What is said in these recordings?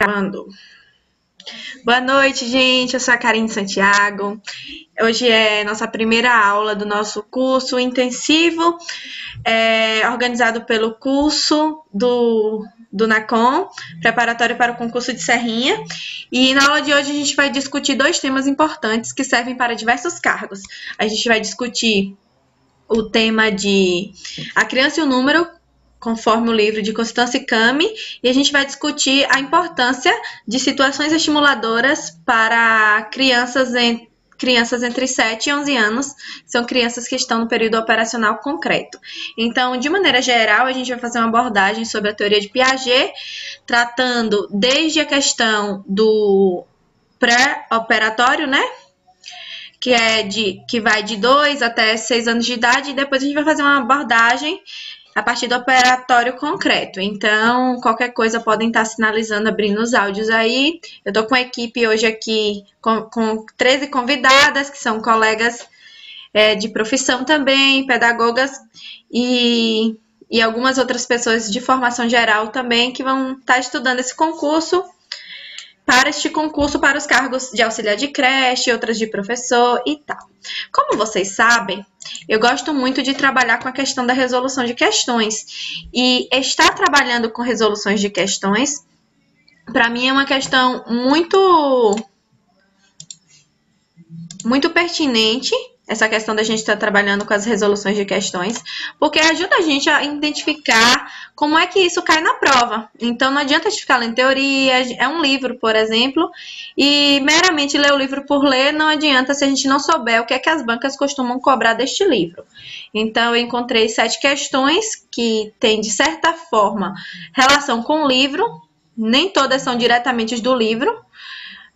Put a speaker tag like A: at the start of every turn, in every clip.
A: Gravando. Boa noite, gente. Eu sou a Karine Santiago. Hoje é nossa primeira aula do nosso curso intensivo, organizado pelo curso do NACOM, preparatório para o concurso de Serrinha. E na aula de hoje a gente vai discutir dois temas importantes que servem para diversos cargos. A gente vai discutir o tema de A Criança e o Número, conforme o livro de Constance Cami, e a gente vai discutir a importância de situações estimuladoras para crianças entre 7 e 11 anos, são crianças que estão no período operacional concreto. Então, de maneira geral, a gente vai fazer uma abordagem sobre a teoria de Piaget, tratando desde a questão do pré-operatório, né? Que vai de 2 até 6 anos de idade, e depois a gente vai fazer uma abordagem a partir do operatório concreto. Então, qualquer coisa podem estar sinalizando, abrindo os áudios aí. Eu estou com a equipe hoje aqui com 13 convidadas, que são colegas de profissão também, pedagogas e algumas outras pessoas de formação geral também, que vão estar estudando esse concurso, para os cargos de auxiliar de creche, outras de professor e tal. Como vocês sabem, eu gosto muito de trabalhar com a questão da resolução de questões. E estar trabalhando com resoluções de questões, para mim, é uma questão muito pertinente, essa questão da gente estar trabalhando com as resoluções de questões, porque ajuda a gente a identificar como é que isso cai na prova. Então, não adianta a gente ficar lendo teoria, é um livro, por exemplo, e meramente ler o livro por ler não adianta se a gente não souber o que é que as bancas costumam cobrar deste livro. Então, eu encontrei 7 questões que têm, de certa forma, relação com o livro, nem todas são diretamente do livro.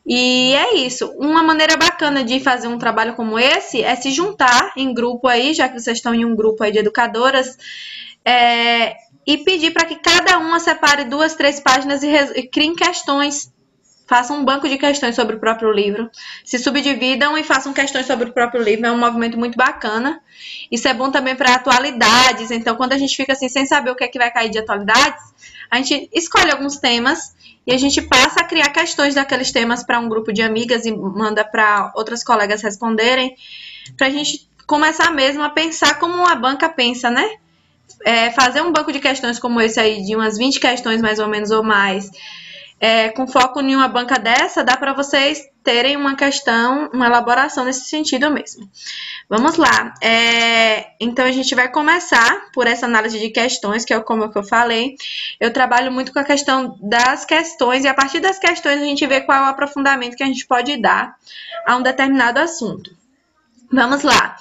A: E é isso. Uma maneira bacana de fazer um trabalho como esse é se juntar em grupo aí, já que vocês estão em um grupo aí de educadoras, e pedir para que cada uma separe 2, 3 páginas e criem questões. Façam um banco de questões sobre o próprio livro. Se subdividam e façam questões sobre o próprio livro. É um movimento muito bacana. Isso é bom também para atualidades. Então, quando a gente fica assim, sem saber o que é que vai cair de atualidades, a gente escolhe alguns temas e a gente passa a criar questões daqueles temas para um grupo de amigas e manda para outras colegas responderem, para a gente começar mesmo a pensar como uma banca pensa, né? Fazer um banco de questões como esse aí, de umas 20 questões mais ou menos ou mais, com foco em uma banca dessa, dá para vocês terem uma questão, uma elaboração nesse sentido mesmo. Vamos lá. Então, a gente vai começar por essa análise de questões, que é como eu falei. Eu trabalho muito com a questão das questões, e a partir das questões a gente vê qual é o aprofundamento que a gente pode dar a um determinado assunto. Vamos lá.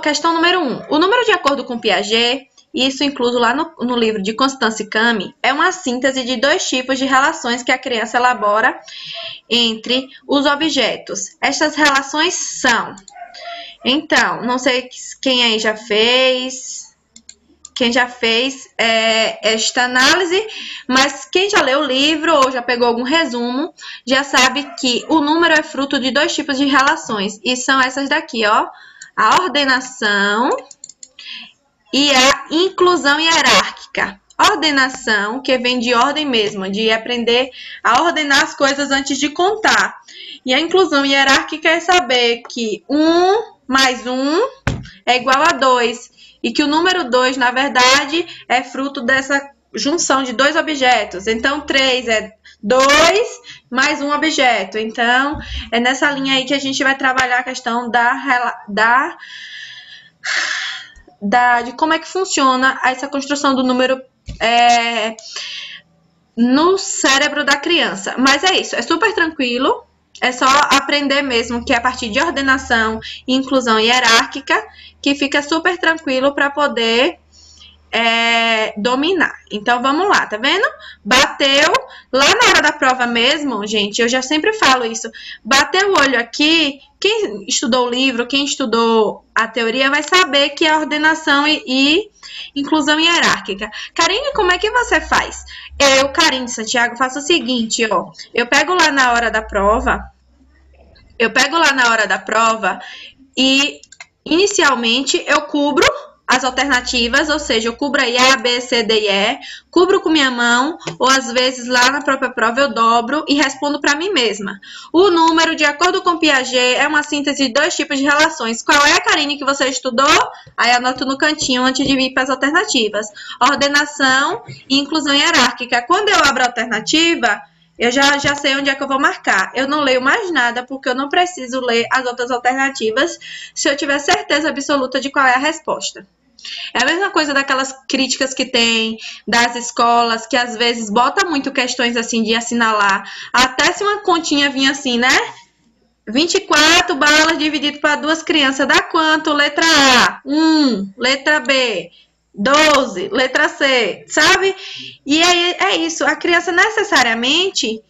A: Questão número 1. O número, de acordo com Piaget, isso incluso lá no livro de Constance Cami, é uma síntese de 2 tipos de relações que a criança elabora entre os objetos. Estas relações são... Então, não sei quem aí já fez esta análise, mas quem já leu o livro ou já pegou algum resumo, já sabe que o número é fruto de 2 tipos de relações, e são essas daqui, ó, a ordenação e a inclusão hierárquica. Ordenação, que vem de ordem mesmo, de aprender a ordenar as coisas antes de contar. E a inclusão hierárquica é saber que 1 mais 1 é igual a 2. E que o número 2, na verdade, é fruto dessa junção de 2 objetos. Então, 3 é 2 mais 1 objeto. Então, é nessa linha aí que a gente vai trabalhar a questão de como é que funciona essa construção do número no cérebro da criança. Mas é isso, é super tranquilo, é só aprender mesmo que é a partir de ordenação e inclusão hierárquica, que fica super tranquilo para poder dominar. Então, vamos lá, tá vendo? Bateu, lá na hora da prova mesmo, gente, eu já sempre falo isso, bateu o olho aqui, quem estudou o livro, quem estudou a teoria vai saber que é ordenação e inclusão hierárquica. Karine, como é que você faz? Eu, Karine Santiago, faço o seguinte, ó, eu pego lá na hora da prova e inicialmente eu cubro as alternativas, ou seja, eu cubro aí A, B, C, D e E, cubro com minha mão, ou às vezes lá na própria prova eu dobro e respondo para mim mesma. O número, de acordo com Piaget, é uma síntese de dois tipos de relações. Qual é, Karine, que você estudou? Aí anoto no cantinho antes de vir para as alternativas. Ordenação e inclusão hierárquica. Quando eu abro a alternativa, eu já sei onde é que eu vou marcar. Eu não leio mais nada, porque eu não preciso ler as outras alternativas se eu tiver certeza absoluta de qual é a resposta. É a mesma coisa daquelas críticas que tem das escolas, que às vezes bota muito questões assim de assinalar. Até se uma continha vinha assim, né? 24 balas dividido para duas crianças dá quanto? Letra A, 1, letra B, 12, letra C, sabe? E aí é isso, a criança necessariamente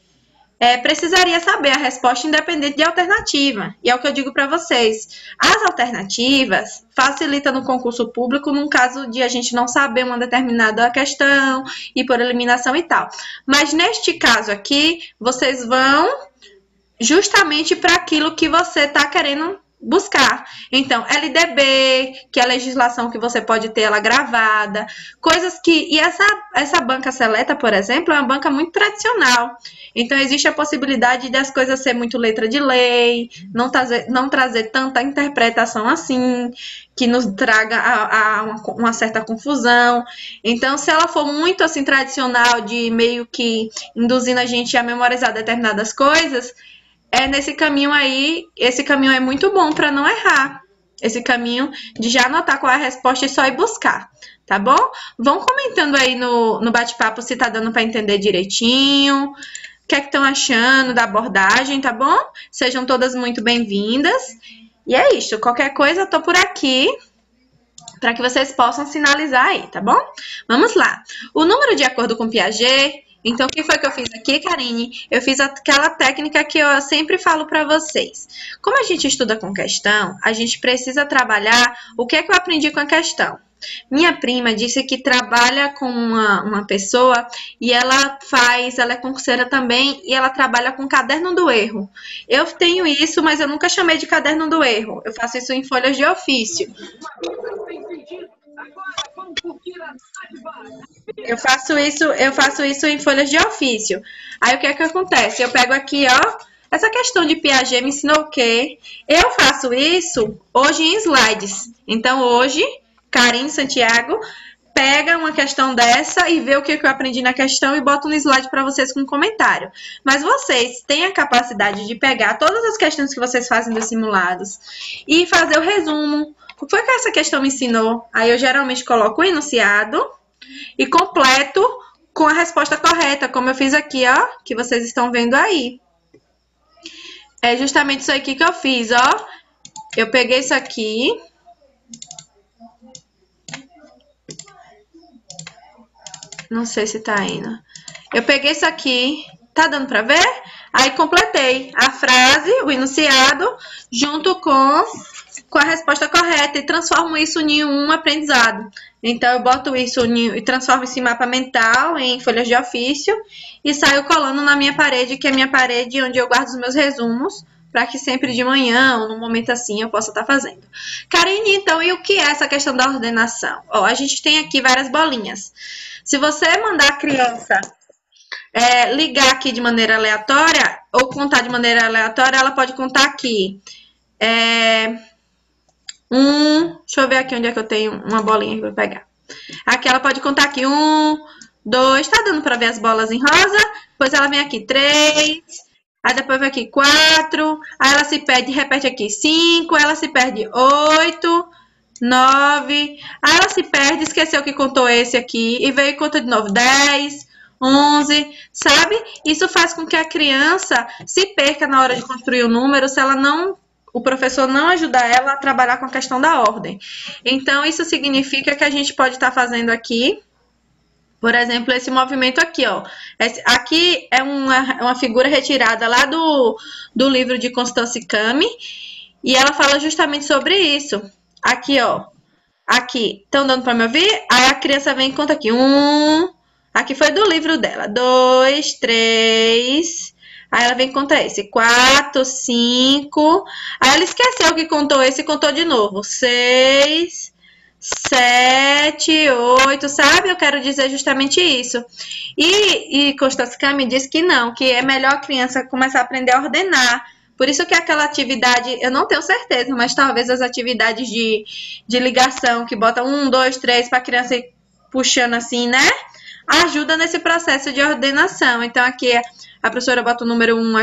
A: precisaria saber a resposta independente de alternativa. E é o que eu digo para vocês. As alternativas facilitam no concurso público num caso de a gente não saber uma determinada questão e por eliminação e tal. Mas neste caso aqui, vocês vão justamente para aquilo que você está querendo buscar. Então, LDB, que é a legislação que você pode ter ela gravada, coisas que... E essa banca seleta, por exemplo, é uma banca muito tradicional. Então, existe a possibilidade das coisas ser muito letra de lei, não trazer tanta interpretação assim, que nos traga uma certa confusão. Então, se ela for muito assim tradicional, de meio que induzindo a gente a memorizar determinadas coisas, nesse caminho aí, esse caminho é muito bom para não errar. Esse caminho de já anotar qual é a resposta e só ir buscar, tá bom? Vão comentando aí no bate-papo se tá dando para entender direitinho, o que é que estão achando da abordagem, tá bom? Sejam todas muito bem-vindas. E é isso, qualquer coisa eu tô por aqui para que vocês possam sinalizar aí, tá bom? Vamos lá. O número de acordo com Piaget... Então, o que foi que eu fiz aqui, Karine? Eu fiz aquela técnica que eu sempre falo para vocês. Como a gente estuda com questão, a gente precisa trabalhar o que é que eu aprendi com a questão. Minha prima disse que trabalha com uma pessoa e ela é concurseira também e ela trabalha com caderno do erro. Eu tenho isso, mas eu nunca chamei de caderno do erro. Eu faço isso em folhas de ofício. Eu faço isso em folhas de ofício. Aí o que é que acontece? Eu pego aqui, ó, essa questão de Piaget me ensinou o quê? Eu faço isso hoje em slides. Então hoje, Karine Santiago pega uma questão dessa e vê o que eu aprendi na questão e bota no slide para vocês com um comentário. Mas vocês têm a capacidade de pegar todas as questões que vocês fazem dos simulados e fazer o resumo. O que foi que essa questão me ensinou? Aí eu geralmente coloco o enunciado e completo com a resposta correta, como eu fiz aqui, ó, que vocês estão vendo aí. É justamente isso aqui que eu fiz, ó. Eu peguei isso aqui. Não sei se tá indo. Eu peguei isso aqui. Tá dando pra ver? Aí completei a frase, o enunciado, junto com a resposta correta e transformo isso em um aprendizado. Então, eu boto isso e transformo isso em mapa mental, em folhas de ofício e saio colando na minha parede, que é a minha parede onde eu guardo os meus resumos, para que sempre de manhã ou num momento assim eu possa estar fazendo. Karine, então, e o que é essa questão da ordenação? Ó, a gente tem aqui várias bolinhas. Se você mandar a criança ligar aqui de maneira aleatória ou contar de maneira aleatória, ela pode contar aqui. Deixa eu ver aqui onde é que eu tenho uma bolinha que eu vou pegar. Aqui ela pode contar aqui 1, 2, tá dando pra ver as bolas em rosa? Depois ela vem aqui 3, aí depois vem aqui 4, aí ela se perde, repete aqui 5, ela se perde 8, 9, aí ela se perde, esqueceu que contou esse aqui e veio e conta de novo 10, 11, sabe? Isso faz com que a criança se perca na hora de construir o número se o professor não ajudar ela a trabalhar com a questão da ordem. Então, isso significa que a gente pode estar fazendo aqui, por exemplo, esse movimento aqui, ó. Aqui é uma figura retirada lá do livro de Constance Cami, e ela fala justamente sobre isso. Aqui, ó. Aqui, estão dando para me ouvir? Aí a criança vem e conta aqui. 1, aqui foi do livro dela. 2, 3... Aí ela vem e conta esse. 4, 5. Aí ela esqueceu que contou esse e contou de novo. 6, 7, 8, sabe? Eu quero dizer justamente isso. E Constância me diz que não, que é melhor a criança começar a aprender a ordenar. Por isso que aquela atividade, eu não tenho certeza, mas talvez as atividades de ligação, que bota 1, 2, 3 para a criança ir puxando assim, né? Ajuda nesse processo de ordenação. Então, aqui a professora bota o número 1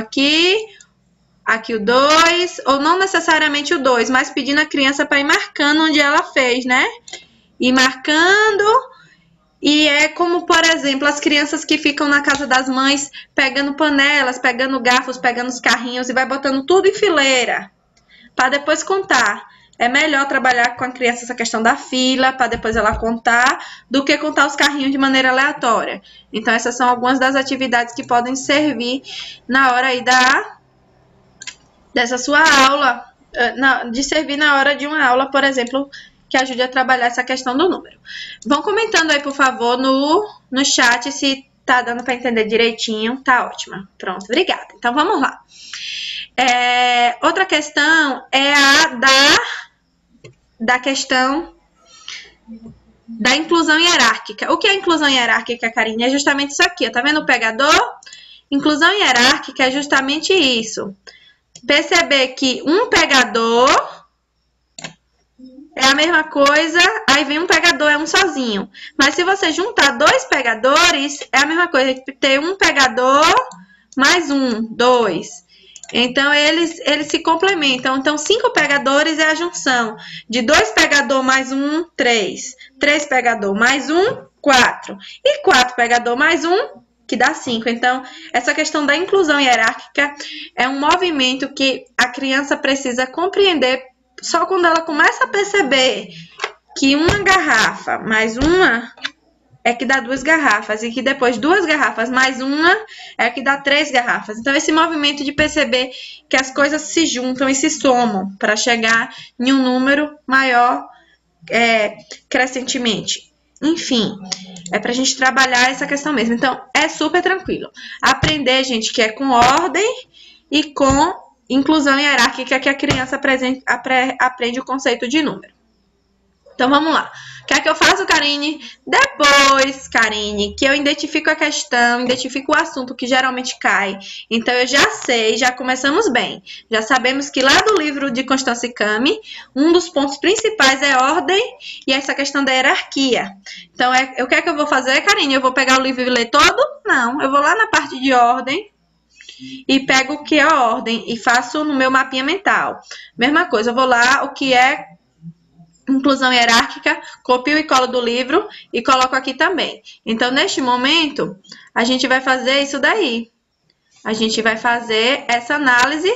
A: aqui o 2, ou não necessariamente o 2, mas pedindo a criança para ir marcando onde ela fez, né? Ir marcando, e é como, por exemplo, as crianças que ficam na casa das mães pegando panelas, pegando garfos, pegando os carrinhos e vai botando tudo em fileira, para depois contar. É melhor trabalhar com a criança essa questão da fila, para depois ela contar, do que contar os carrinhos de maneira aleatória. Então, essas são algumas das atividades que podem servir na hora aí dessa sua aula, de servir na hora de uma aula, por exemplo, que ajude a trabalhar essa questão do número. Vão comentando aí, por favor, no chat, se tá dando para entender direitinho. Tá ótima. Pronto, obrigada. Então, vamos lá. Outra questão é a da questão da inclusão hierárquica. O que é inclusão hierárquica, Karine? É justamente isso aqui, ó. Tá vendo o pegador? Inclusão hierárquica é justamente isso. Perceber que um pegador é a mesma coisa, aí vem um pegador, é um sozinho. Mas se você juntar 2 pegadores, é a mesma coisa, ter um pegador mais 1, 2. Então, eles se complementam. Então, 5 pegadores é a junção de 2 pegador mais 1, 3. 3 pegador mais 1, 4. E 4 pegador mais 1, que dá 5. Então, essa questão da inclusão hierárquica é um movimento que a criança precisa compreender só quando ela começa a perceber que uma garrafa mais uma é que dá 2 garrafas, e que depois 2 garrafas mais uma é que dá 3 garrafas. Então, esse movimento de perceber que as coisas se juntam e se somam para chegar em um número maior crescentemente. Enfim, é pra gente trabalhar essa questão mesmo. Então, é super tranquilo. Aprender, gente, que é com ordem e com inclusão hierárquica que a criança aprende o conceito de número. Então, vamos lá. Quer que eu faça, Karine? Depois, Karine, que eu identifico a questão, identifico o assunto que geralmente cai. Então, eu já sei, já começamos bem. Já sabemos que lá do livro de Constância Cami, um dos pontos principais é ordem e essa questão da hierarquia. Então, o que é que eu vou fazer, Karine? Eu vou pegar o livro e ler todo? Não, eu vou lá na parte de ordem e pego o que é ordem e faço no meu mapinha mental. Mesma coisa, eu vou lá, o que é inclusão hierárquica, copio e colo do livro e coloco aqui também. Então, neste momento, a gente vai fazer isso daí. A gente vai fazer essa análise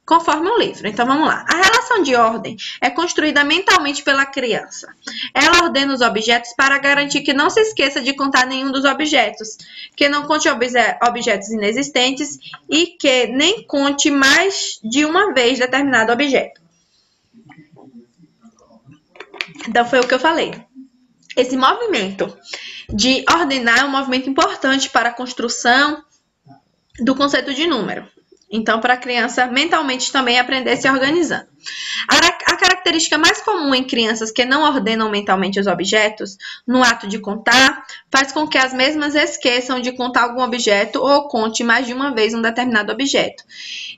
A: conforme o livro. Então, vamos lá. A relação de ordem é construída mentalmente pela criança. Ela ordena os objetos para garantir que não se esqueça de contar nenhum dos objetos, que não conte objetos inexistentes e que nem conte mais de uma vez determinado objeto. Então, foi o que eu falei. Esse movimento de ordenar é um movimento importante para a construção do conceito de número. Então, para a criança mentalmente também aprender se organizando. A característica mais comum em crianças que não ordenam mentalmente os objetos, no ato de contar, faz com que as mesmas esqueçam de contar algum objeto ou conte mais de uma vez um determinado objeto.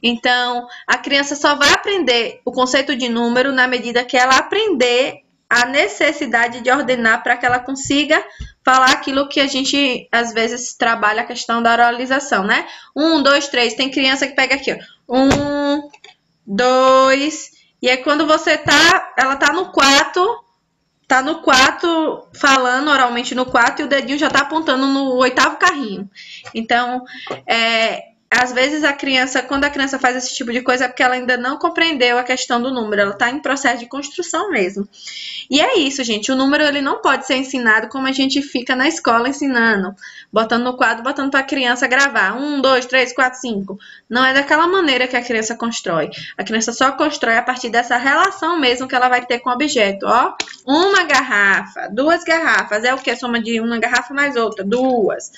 A: Então, a criança só vai aprender o conceito de número na medida que ela aprender a necessidade de ordenar para que ela consiga falar aquilo que a gente, às vezes, trabalha a questão da oralização, né? 1, 2, 3. Tem criança que pega aqui, ó. 1, 2. E aí, quando você ela tá no quarto, falando oralmente no quarto, e o dedinho já tá apontando no 8º carrinho. Então, às vezes quando a criança faz esse tipo de coisa é porque ela ainda não compreendeu a questão do número, ela está em processo de construção mesmo. E é isso, gente, o número ele não pode ser ensinado como a gente fica na escola ensinando, botando no quadro, botando para a criança gravar, 1, 2, 3, 4, 5. Não é daquela maneira que a criança constrói. A criança só constrói a partir dessa relação mesmo que ela vai ter com o objeto, ó. 1 garrafa, 2 garrafas, é o que? Soma de 1 garrafa mais outra, 2.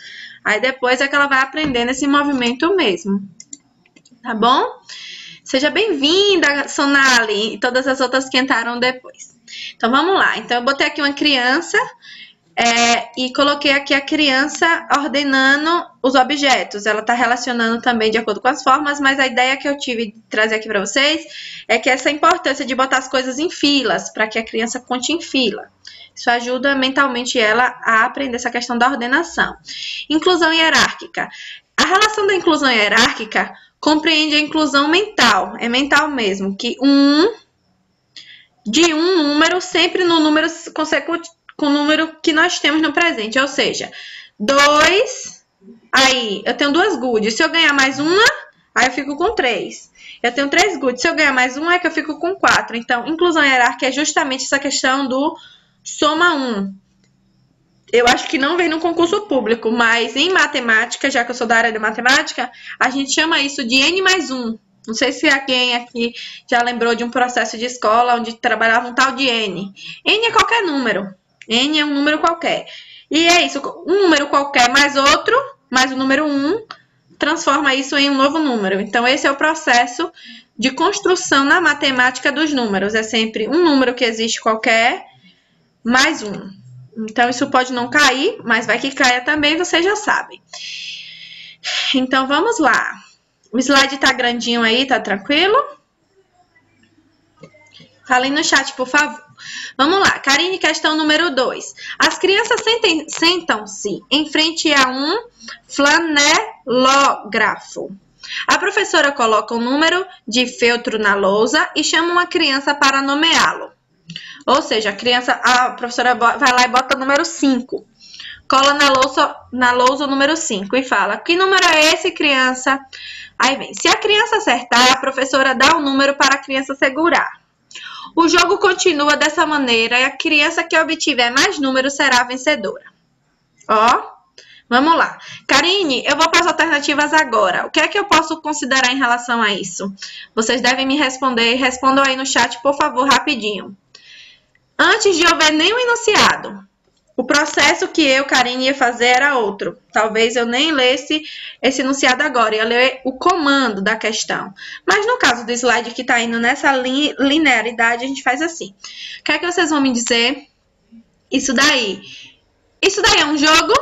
A: Aí depois é que ela vai aprender nesse movimento mesmo, tá bom? Seja bem-vinda, Sonali, e todas as outras que entraram depois. Então, vamos lá. Então, eu botei aqui uma criança e coloquei aqui a criança ordenando os objetos. Ela está relacionando também de acordo com as formas, mas a ideia que eu tive de trazer aqui para vocês é que essa importância de botar as coisas em filas, para que a criança conte em fila. Isso ajuda mentalmente ela a aprender essa questão da ordenação. Inclusão hierárquica. A relação da inclusão hierárquica compreende a inclusão mental. É mental mesmo, que de um número sempre no número consecutivo, com o número que nós temos no presente. Ou seja, 2, aí eu tenho 2 goods. Se eu ganhar mais uma, aí eu fico com 3. Eu tenho 3 goods. Se eu ganhar mais uma, é que eu fico com 4. Então, inclusão hierárquica é justamente essa questão do soma 1. Eu acho que não vem no concurso público, mas em matemática, já que eu sou da área de matemática, a gente chama isso de N mais 1. Não sei se alguém aqui já lembrou de um processo de escola onde trabalhava um tal de N. N é qualquer número. N é um número qualquer. E é isso, um número qualquer mais outro, mais o número 1, transforma isso em um novo número. Então, esse é o processo de construção na matemática dos números. É sempre um número que existe qualquer, mais 1. Então, isso pode não cair, mas vai que caia também, vocês já sabem. Então, vamos lá. O slide tá grandinho aí, tá tranquilo? Falem no chat, por favor. Vamos lá, Karine, questão número 2. As crianças sentam-se em frente a um flanelógrafo. A professora coloca um número de feltro na lousa e chama uma criança para nomeá-lo. Ou seja, a professora vai lá e bota o número 5. Cola na lousa o número 5 e fala: que número é esse, criança? Aí vem, se a criança acertar, a professora dá o número para a criança segurar. O jogo continua dessa maneira e a criança que obtiver mais números será a vencedora. Ó, vamos lá. Karine, eu vou para as alternativas agora. O que é que eu posso considerar em relação a isso? Vocês devem me responder. Respondam aí no chat, por favor, rapidinho. Antes de houver nenhum enunciado, o processo que eu, Karine, ia fazer era outro. Talvez eu nem lesse esse enunciado agora, ia ler o comando da questão. Mas no caso do slide que está indo nessa linearidade, a gente faz assim. O que é que vocês vão me dizer? Isso daí é um jogo?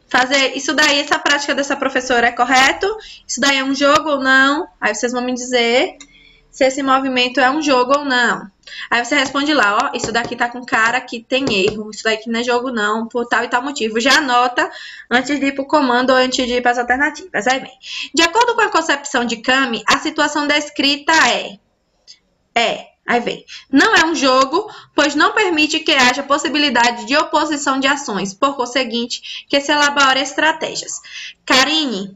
A: Fazer isso daí, essa prática dessa professora é correto? Isso daí é um jogo ou não? Aí vocês vão me dizer se esse movimento é um jogo ou não. Aí você responde lá, ó, isso daqui tá com cara que tem erro, isso daqui não é jogo não, por tal e tal motivo. Já anota antes de ir pro comando ou antes de ir para as alternativas. Aí vem. De acordo com a concepção de Kami, a situação descrita aí vem. Não é um jogo, pois não permite que haja possibilidade de oposição de ações, por conseguinte, que se elabore estratégias. Karine,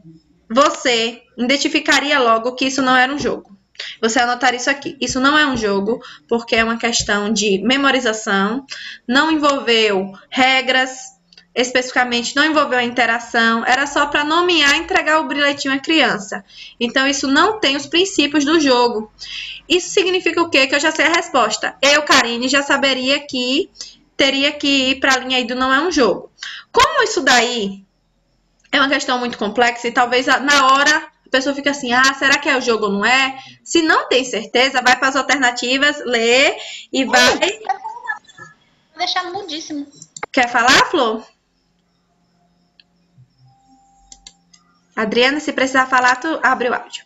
A: você identificaria logo que isso não era um jogo. Você anotar isso aqui. Isso não é um jogo, porque é uma questão de memorização, não envolveu regras, especificamente não envolveu a interação, era só para nomear e entregar o bilhetinho à criança. Então, isso não tem os princípios do jogo. Isso significa o quê? Que eu já sei a resposta. Eu, Karine, já saberia que teria que ir para a linha aí do não é um jogo. Como isso daí é uma questão muito complexa e talvez na hora a pessoa fica assim, será que é o jogo ou não é? Se não tem certeza, vai para as alternativas, lê e vai...
B: Vou deixar mudíssimo.
A: Quer falar, Flor? Adriana, se precisar falar, tu abre o áudio.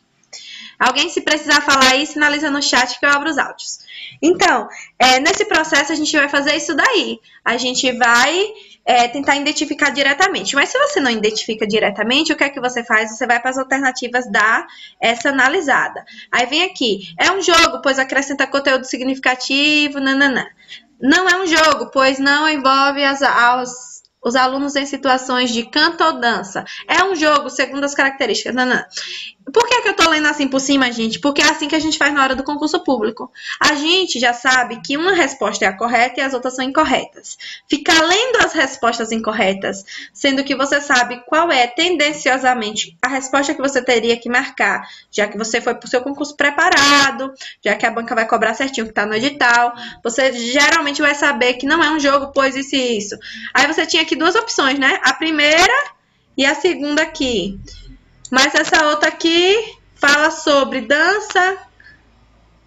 A: Alguém, se precisar falar aí, sinaliza no chat que eu abro os áudios. Então, nesse processo, a gente vai fazer isso daí. A gente vai tentar identificar diretamente. Mas se você não identifica diretamente, o que é que você faz? Você vai para as alternativas, dar essa analisada. Aí vem aqui. É um jogo, pois acrescenta conteúdo significativo, nananã. Não é um jogo, pois não envolve os alunos em situações de canto ou dança. É um jogo, segundo as características. Nanã. Por que eu tô lendo assim por cima, gente? Porque é assim que a gente faz na hora do concurso público. A gente já sabe que uma resposta é a correta e as outras são incorretas. Ficar lendo as respostas incorretas, sendo que você sabe qual é tendenciosamente a resposta que você teria que marcar, já que você foi pro seu concurso preparado, já que a banca vai cobrar certinho o que tá no edital, você geralmente vai saber que não é um jogo, pois isso e isso. Aí você tinha aqui duas opções, né? A primeira e a segunda aqui. Mas essa outra aqui fala sobre dança.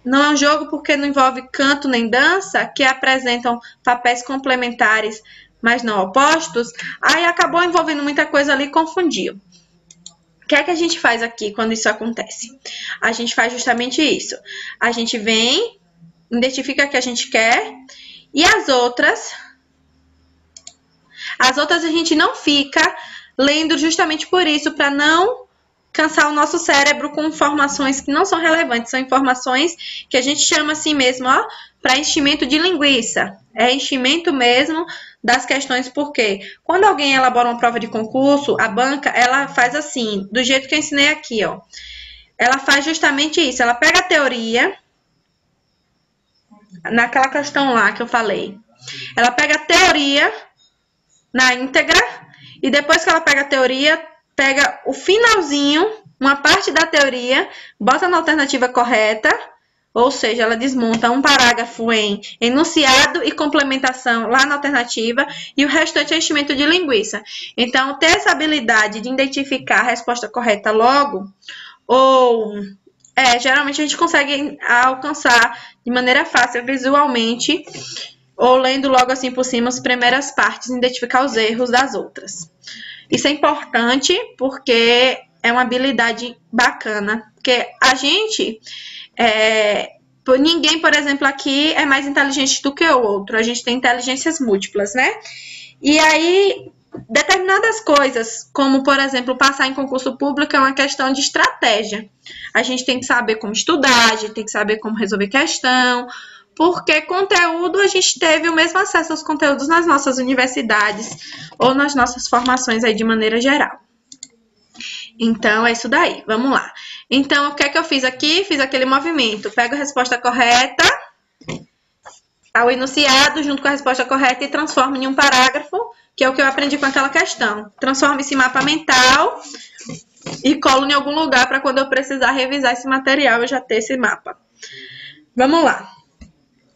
A: Não é um jogo porque não envolve canto nem dança, que apresentam papéis complementares, mas não opostos. Aí acabou envolvendo muita coisa ali e confundiu. O que é que a gente faz aqui quando isso acontece? A gente faz justamente isso. A gente vem, identifica o que a gente quer e as outras a gente não fica lendo justamente por isso, para não cansar o nosso cérebro com informações que não são relevantes. São informações que a gente chama assim mesmo, ó, para enchimento de linguiça. É enchimento mesmo das questões, porque quando alguém elabora uma prova de concurso, a banca, ela faz assim, do jeito que eu ensinei aqui, ó. Ela faz justamente isso, ela pega a teoria, naquela questão lá que eu falei, ela pega a teoria na íntegra, e depois que ela pega a teoria, pega o finalzinho, uma parte da teoria, bota na alternativa correta, ou seja, ela desmonta um parágrafo em enunciado e complementação lá na alternativa, e o restante é enchimento de linguiça. Então, ter essa habilidade de identificar a resposta correta logo, ou geralmente a gente consegue alcançar de maneira fácil visualmente, ou lendo logo assim por cima as primeiras partes, identificar os erros das outras. Isso é importante porque é uma habilidade bacana, porque a gente... ninguém, por exemplo, aqui é mais inteligente do que o outro. A gente tem inteligências múltiplas, né? E aí, determinadas coisas, como, por exemplo, passar em concurso público, é uma questão de estratégia. A gente tem que saber como estudar, a gente tem que saber como resolver questão, porque conteúdo, a gente teve o mesmo acesso aos conteúdos nas nossas universidades ou nas nossas formações aí de maneira geral. Então, é isso daí. Vamos lá. Então, o que é que eu fiz aqui? Fiz aquele movimento. Pego a resposta correta, ao enunciado, junto com a resposta correta, e transformo em um parágrafo, que é o que eu aprendi com aquela questão. Transformo esse mapa mental e colo em algum lugar para quando eu precisar revisar esse material, eu já ter esse mapa. Vamos lá.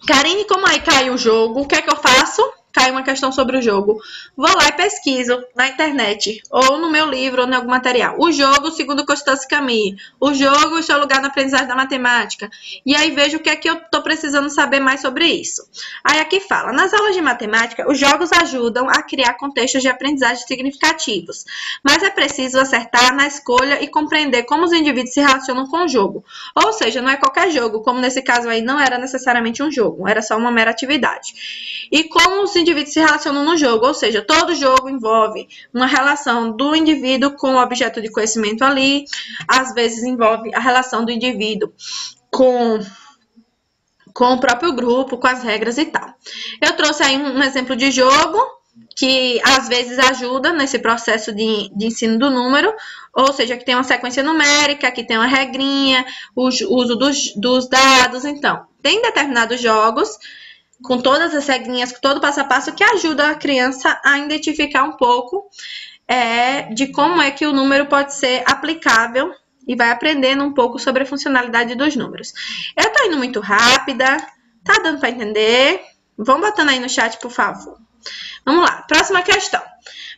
A: Karine, como aí cai o jogo, o que é que eu faço? Cai uma questão sobre o jogo. Vou lá e pesquiso na internet, ou no meu livro, ou em algum material. O jogo, segundo Constance Camille. O jogo e seu lugar na aprendizagem da matemática. E aí vejo o que é que eu estou precisando saber mais sobre isso. Aí aqui fala, nas aulas de matemática, os jogos ajudam a criar contextos de aprendizagem significativos. Mas é preciso acertar na escolha e compreender como os indivíduos se relacionam com o jogo. Ou seja, não é qualquer jogo, como nesse caso aí não era necessariamente um jogo, era só uma mera atividade. E como os indivíduos se relacionam no jogo, ou seja, todo jogo envolve uma relação do indivíduo com o objeto de conhecimento ali, às vezes envolve a relação do indivíduo com o próprio grupo, com as regras e tal. Eu trouxe aí um exemplo de jogo que às vezes ajuda nesse processo de ensino do número, ou seja, que tem uma sequência numérica, que tem uma regrinha, o uso dos dados. Então, tem determinados jogos com todas as regrinhas, com todo o passo a passo, que ajuda a criança a identificar um pouco de como é que o número pode ser aplicável e vai aprendendo um pouco sobre a funcionalidade dos números. Eu tô indo muito rápida, tá dando para entender? Vão botando aí no chat, por favor. Vamos lá, próxima questão.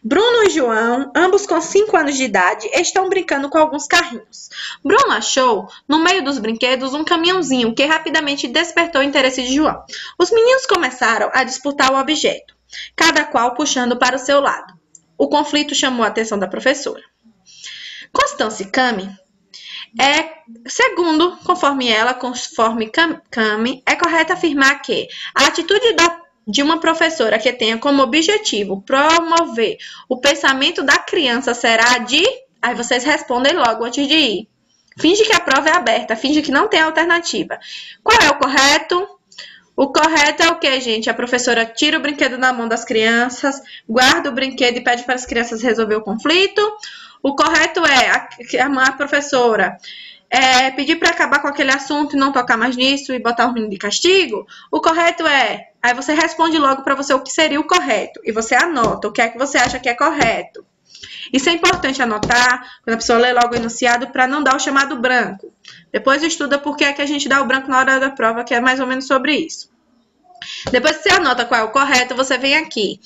A: Bruno e João, ambos com 5 anos de idade, estão brincando com alguns carrinhos. Bruno achou, no meio dos brinquedos, um caminhãozinho que rapidamente despertou o interesse de João. Os meninos começaram a disputar o objeto, cada qual puxando para o seu lado. O conflito chamou a atenção da professora. Constance Cami, conforme Cami, é correto afirmar que a atitude de uma professora que tenha como objetivo promover o pensamento da criança será de... Aí vocês respondem logo antes de ir. Finge que a prova é aberta, finge que não tem alternativa. Qual é o correto? O correto é o que, gente? A professora tira o brinquedo da mão das crianças, guarda o brinquedo e pede para as crianças resolver o conflito. O correto é a professora pedir para acabar com aquele assunto e não tocar mais nisso e botar o menino de castigo. O correto aí você responde logo para você o que seria o correto e você anota o que é que você acha que é correto. Isso é importante anotar quando a pessoa lê logo o enunciado para não dar o chamado branco. Depois estuda por que é que a gente dá o branco na hora da prova, que é mais ou menos sobre isso. Depois que você anota qual é o correto, você vem aqui.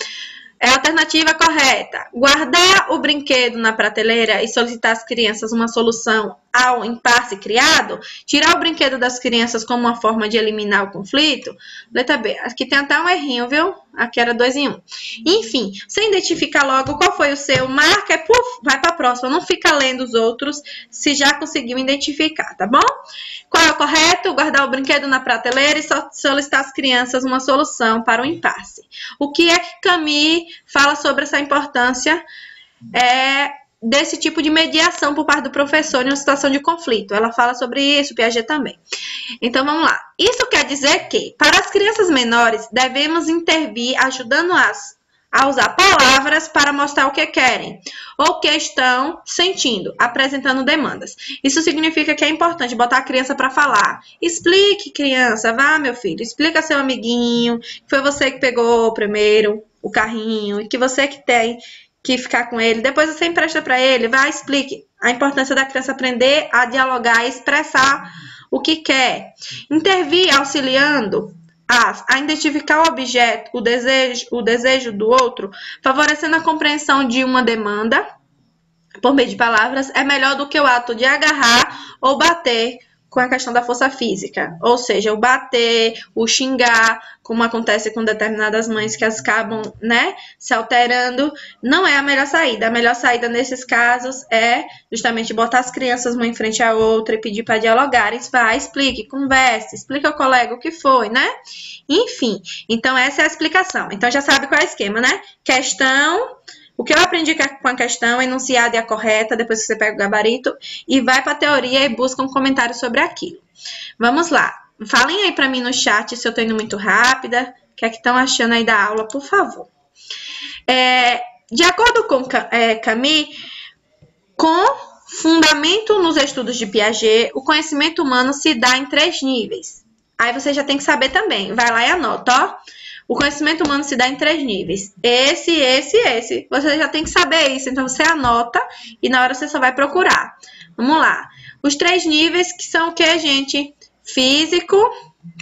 A: É a alternativa correta. Guardar o brinquedo na prateleira e solicitar às crianças uma solução ao impasse criado, tirar o brinquedo das crianças como uma forma de eliminar o conflito. Letra B. Aqui tem até um errinho, viu? Aqui era 2 em 1. Enfim, você identifica logo qual foi o seu, marca e vai para a próxima. Não fica lendo os outros se já conseguiu identificar, tá bom? Qual é o correto? Guardar o brinquedo na prateleira e solicitar às crianças uma solução para o impasse. O que é que Camille fala sobre essa importância desse tipo de mediação por parte do professor em uma situação de conflito? Ela fala sobre isso, Piaget também. Então, vamos lá. Isso quer dizer que, para as crianças menores, devemos intervir ajudando-as a usar palavras para mostrar o que querem ou que estão sentindo, apresentando demandas. Isso significa que é importante botar a criança para falar. Explique, criança, vá, meu filho, explica a seu amiguinho, que foi você que pegou primeiro o carrinho e que você que tem que ficar com ele. Depois você empresta para ele, vai, explique. A importância da criança aprender a dialogar e expressar o que quer. Intervir auxiliando a identificar o objeto, o desejo do outro, favorecendo a compreensão de uma demanda por meio de palavras, é melhor do que o ato de agarrar ou bater com a questão da força física. Ou seja, o bater, o xingar, como acontece com determinadas mães que acabam, se alterando, não é a melhor saída. A melhor saída nesses casos é justamente botar as crianças uma em frente à outra e pedir para dialogarem. Vai, explique, converse, explica ao colega o que foi, Enfim, então essa é a explicação. Então já sabe qual é o esquema, Questão. O que eu aprendi com a questão, enunciado e a correta, depois que você pega o gabarito, e vai para a teoria e busca um comentário sobre aquilo. Vamos lá. Falem aí para mim no chat se eu estou indo muito rápida, o que é que estão achando aí da aula, por favor. De acordo com Camille, com fundamento nos estudos de Piaget, o conhecimento humano se dá em 3 níveis. Aí você já tem que saber também. Vai lá e anota, ó. O conhecimento humano se dá em 3 níveis. Esse. Você já tem que saber isso. Então, você anota e na hora você só vai procurar. Vamos lá. Os 3 níveis que são o que, gente? Físico.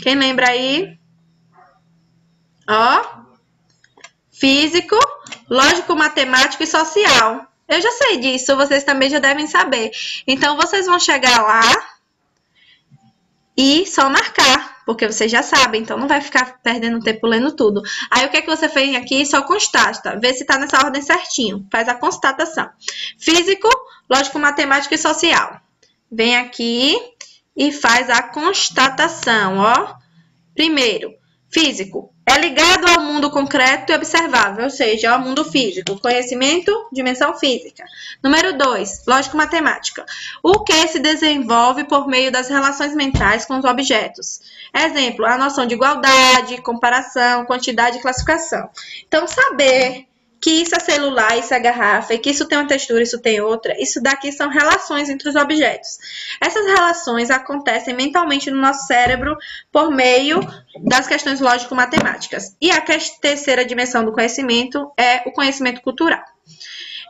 A: Quem lembra aí? Ó. Físico, lógico, matemático e social. Eu já sei disso. Vocês também já devem saber. Então, vocês vão chegar lá e só marcar, porque vocês já sabem, então não vai ficar perdendo tempo lendo tudo. Aí o que é que você fez aqui? Só constata, vê se tá nessa ordem certinho, faz a constatação. Físico, lógico, matemático e social. Vem aqui e faz a constatação, ó. Primeiro, físico. É ligado ao mundo concreto e observável, ou seja, ao mundo físico. Conhecimento, dimensão física. Número 2, lógico-matemática. O que se desenvolve por meio das relações mentais com os objetos. Exemplo, a noção de igualdade, comparação, quantidade e classificação. Então, saber que isso é celular, isso é garrafa, e que isso tem uma textura, isso tem outra, isso daqui são relações entre os objetos. Essas relações acontecem mentalmente no nosso cérebro por meio das questões lógico-matemáticas. E a terceira dimensão do conhecimento é o conhecimento cultural.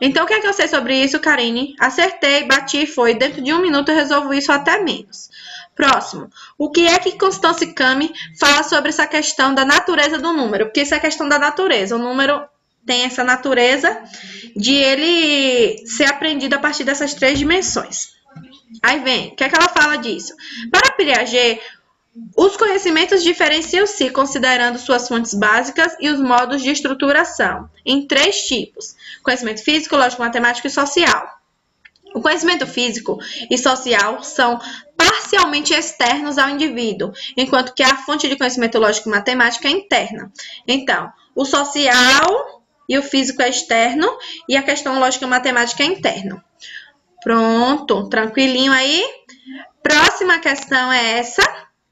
A: Então, o que é que eu sei sobre isso, Karine? Acertei, bati, foi. Dentro de 1 minuto eu resolvo isso até menos. Próximo. O que é que Constance Cami fala sobre essa questão da natureza do número? Porque isso é questão da natureza. O número tem essa natureza de ele ser aprendido a partir dessas 3 dimensões. Aí vem, o que é que ela fala disso? Para Piaget, os conhecimentos diferenciam-se considerando suas fontes básicas e os modos de estruturação, em 3 tipos: conhecimento físico, lógico, matemático e social. O conhecimento físico e social são parcialmente externos ao indivíduo, enquanto que a fonte de conhecimento lógico e matemático é interna. Então, o social e o físico é externo e a questão lógica e matemática é interno. Pronto, tranquilinho aí? Próxima questão é essa.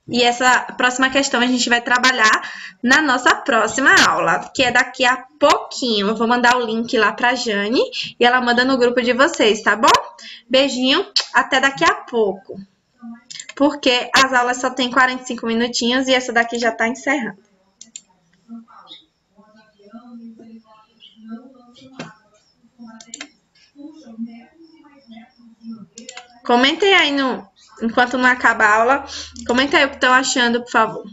A: E essa próxima questão a gente vai trabalhar na nossa próxima aula, que é daqui a pouquinho. Eu vou mandar o link lá pra Jane e ela manda no grupo de vocês, tá bom? Beijinho, até daqui a pouco. Porque as aulas só tem 45 minutinhos e essa daqui já tá encerrando. Comentem aí enquanto não acaba a aula. Comentem aí o que estão achando, por favor.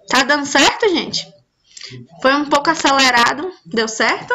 A: Tá dando certo, gente? Foi um pouco acelerado. Deu certo?